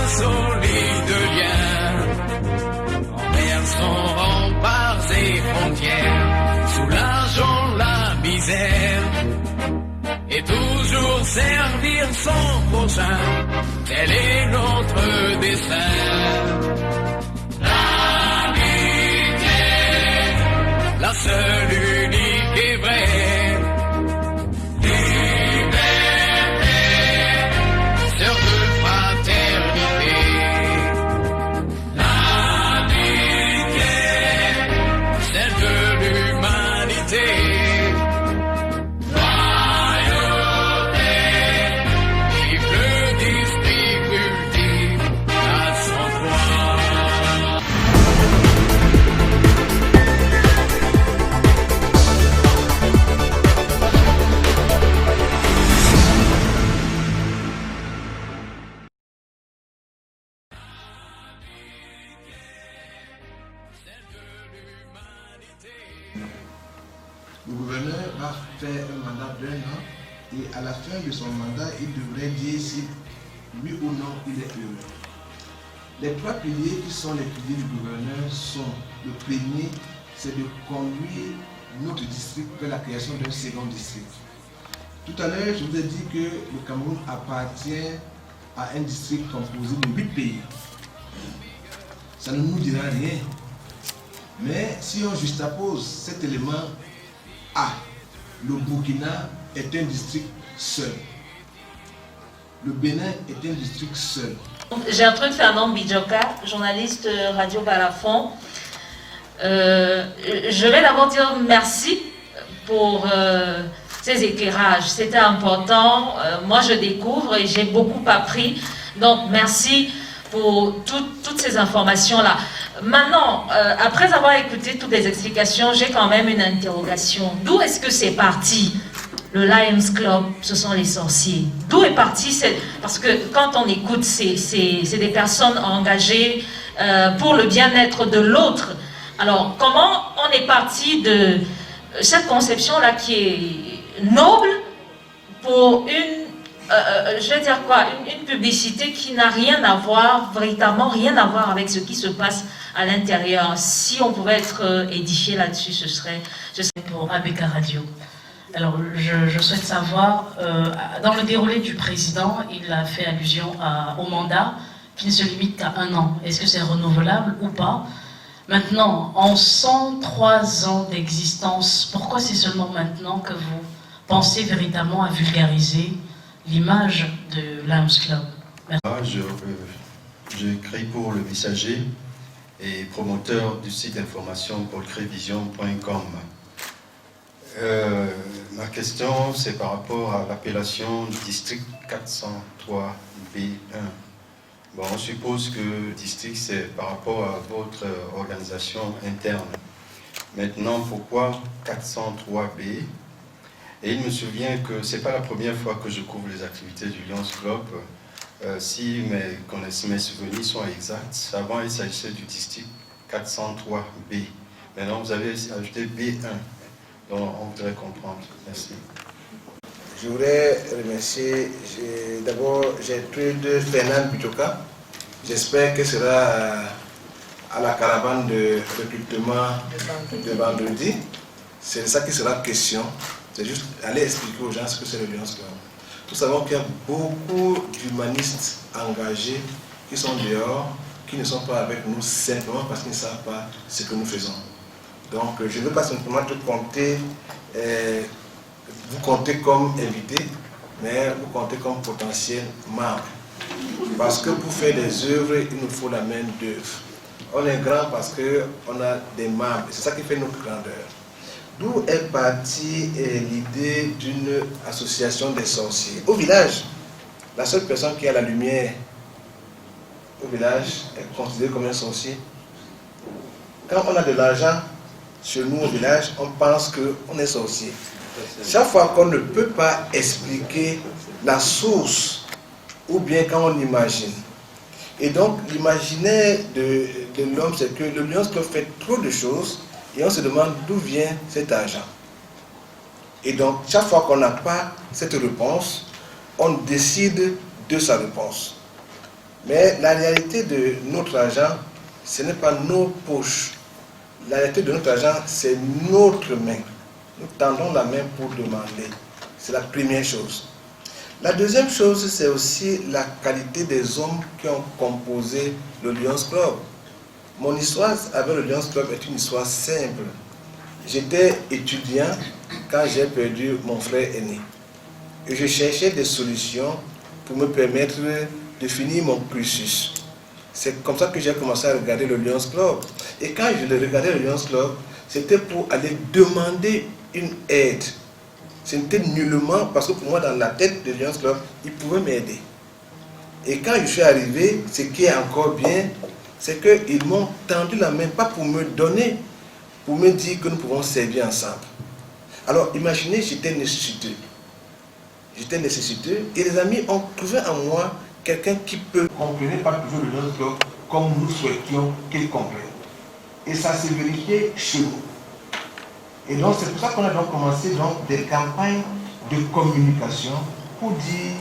solide lien envers son remparts et frontières, soulageant la misère et toujours servir son prochain, tel est notre destin. L'amitié, la seule, unique et vraie, liberté, sœur de fraternité. L'amitié, celle de l'humanité. Le gouverneur va faire un mandat d'1 an et à la fin de son mandat, il devrait dire si oui ou non il est heureux. Les 3 piliers qui sont les piliers du gouverneur sont: le premier, c'est de conduire notre district vers la création d'un second district. Tout à l'heure, je vous ai dit que le Cameroun appartient à un district composé de 8 pays. Ça ne nous dira rien. Mais si on juxtapose cet élément A, le Burkina est un district seul. Le Bénin est un district seul. Gertrude Fernand Bidjoka, journaliste Radio Balafon. Je vais d'abord dire merci pour ces éclairages. C'était important. Moi, je découvre et j'ai beaucoup appris. Donc, merci pour toutes ces informations-là. Maintenant, après avoir écouté toutes les explications, j'ai quand même une interrogation. D'où est-ce que c'est parti? Le Lions Club, ce sont les sorciers. D'où est parti parce que quand on écoute, c'est des personnes engagées pour le bien-être de l'autre. Alors, comment on est parti de cette conception-là qui est noble pour je vais dire quoi, une publicité qui n'a rien à voir, véritablement rien à voir avec ce qui se passe à l'intérieur. Si on pouvait être édifié là-dessus, ce serait pour ABK Radio. Alors, je souhaite savoir, dans le déroulé du président, il a fait allusion au mandat qui ne se limite qu'à 1 an. Est-ce que c'est renouvelable ou pas? Maintenant, en 103 ans d'existence, pourquoi c'est seulement maintenant que vous pensez véritablement à vulgariser l'image de Lions Club? Merci. J'écris pour Le Messager et promoteur du site d'information paulcrévision.com. Ma question, c'est par rapport à l'appellation du district 403B1. Bon, on suppose que le district, c'est par rapport à votre organisation interne. Maintenant, pourquoi 403B? Et il me souvient que ce n'est pas la première fois que je couvre les activités du Lions Club. Si mes souvenirs sont exacts, avant il s'agissait du district 403B. Maintenant, vous avez ajouté B1. Donc, on voudrait comprendre. Merci. Je voudrais remercier d'abord Gertrude Fernand Bidjoka. J'espère que ce sera à la caravane de recrutement de vendredi. C'est de ça qui sera question. C'est juste aller expliquer aux gens ce que c'est le Lions Club. Nous savons qu'il y a beaucoup d'humanistes engagés qui sont dehors, qui ne sont pas avec nous simplement parce qu'ils ne savent pas ce que nous faisons. Donc je ne veux pas simplement te compter, vous compter comme invité, mais vous compter comme potentiel membre. Parce que pour faire des œuvres, il nous faut la main d'œuvre. On est grand parce qu'on a des membres, c'est ça qui fait notre grandeur. D'où est partie l'idée d'une association des sorciers? Au village, la seule personne qui a la lumière au village est considérée comme un sorcier. Quand on a de l'argent chez nous au village, on pense qu'on est sorcier. Chaque fois qu'on ne peut pas expliquer la source, ou bien quand on imagine. Et donc l'imaginaire de l'homme, c'est que le Lions Club fait trop de choses, et on se demande d'où vient cet argent. Et donc, chaque fois qu'on n'a pas cette réponse, on décide de sa réponse. Mais la réalité de notre argent, ce n'est pas nos poches. La réalité de notre argent, c'est notre main. Nous tendons la main pour demander. C'est la première chose. La deuxième chose, c'est aussi la qualité des hommes qui ont composé le Lions Club. Mon histoire avec le Lions Club est une histoire simple. J'étais étudiant quand j'ai perdu mon frère aîné. Et je cherchais des solutions pour me permettre de finir mon cursus. C'est comme ça que j'ai commencé à regarder le Lions Club. Et quand je regardais le Lions Club, c'était pour aller demander une aide. Ce n'était nullement parce que pour moi, dans la tête de Lions Club, ils pouvaient m'aider. Et quand je suis arrivé, ce qui est encore bien, c'est qu'ils m'ont tendu la main, pas pour me donner, pour me dire que nous pouvons servir ensemble. Alors imaginez, j'étais nécessiteux. J'étais nécessiteux et les amis ont trouvé en moi quelqu'un qui peut. Ne comprenait pas toujours le Lions Club comme nous souhaitions qu'il comprenne. Et ça s'est vérifié chez nous. Et donc c'est pour ça qu'on a donc commencé donc des campagnes de communication pour dire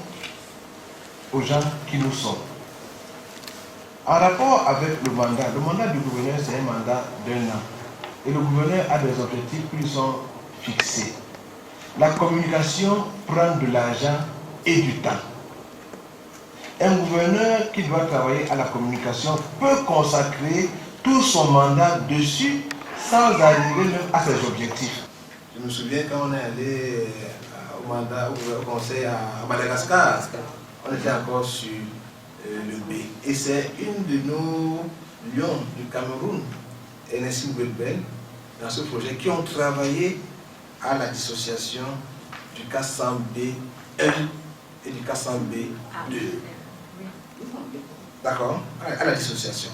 aux gens qui nous sommes. En rapport avec le mandat du gouverneur, c'est un mandat d'1 an. Et le gouverneur a des objectifs qui lui sont fixés. La communication prend de l'argent et du temps. Un gouverneur qui doit travailler à la communication peut consacrer tout son mandat dessus sans arriver même à ses objectifs. Je me souviens quand on est allé au conseil à Madagascar, on était encore sur le B. Et c'est une de nos lions du Cameroun, Ernestine Belbel, dans ce projet, qui ont travaillé à la dissociation du K100B1 et du K100B2. D'accord? À la dissociation.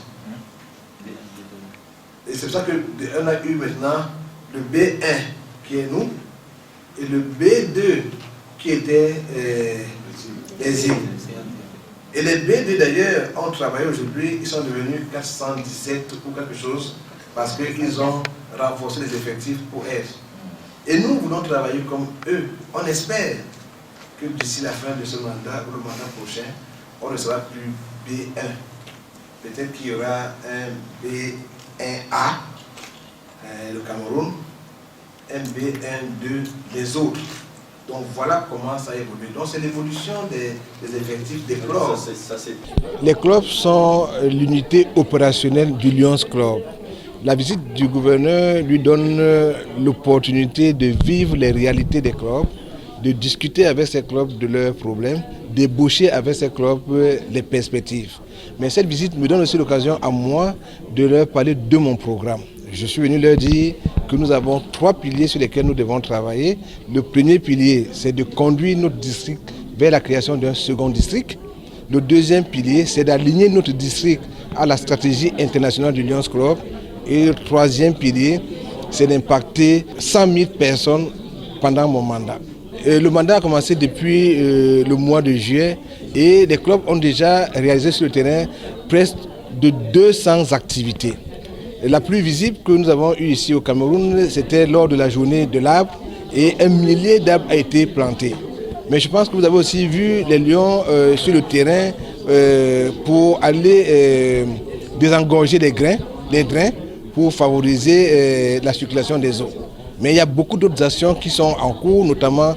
Et c'est pour ça qu'on a eu maintenant le B1 qui est nous et le B2 qui était les îles. Et les B2 d'ailleurs ont travaillé aujourd'hui, ils sont devenus 417 ou quelque chose parce qu'ils ont renforcé les effectifs pour être. Et nous voulons travailler comme eux. On espère que d'ici la fin de ce mandat ou le mandat prochain, on ne sera plus B1. Peut-être qu'il y aura un B1A, le Cameroun, un B1-2, les autres. Donc voilà comment ça évolue. Donc c'est l'évolution des effectifs des clubs. Les clubs sont l'unité opérationnelle du Lions Club. La visite du gouverneur lui donne l'opportunité de vivre les réalités des clubs, de discuter avec ces clubs de leurs problèmes, d'ébaucher avec ces clubs les perspectives. Mais cette visite me donne aussi l'occasion à moi de leur parler de mon programme. Je suis venu leur dire que nous avons 3 piliers sur lesquels nous devons travailler. Le premier pilier, c'est de conduire notre district vers la création d'un second district. Le deuxième pilier, c'est d'aligner notre district à la stratégie internationale du Lions Club. Et le troisième pilier, c'est d'impacter 100 000 personnes pendant mon mandat. Le mandat a commencé depuis le mois de juillet et les clubs ont déjà réalisé sur le terrain presque de 200 activités. La plus visible que nous avons eue ici au Cameroun, c'était lors de la journée de l'arbre et 1 millier d'arbres a été planté. Mais je pense que vous avez aussi vu les lions sur le terrain pour aller désengorger les drains pour favoriser la circulation des eaux. Mais il y a beaucoup d'autres actions qui sont en cours, notamment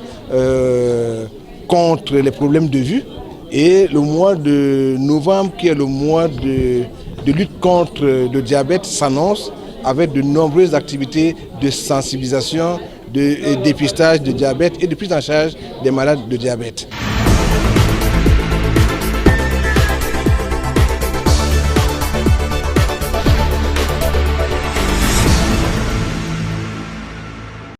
contre les problèmes de vue. Et le mois de novembre, qui est le mois de lutte contre le diabète, s'annonce avec de nombreuses activités de sensibilisation, de dépistage de diabète et de prise en charge des malades de diabète.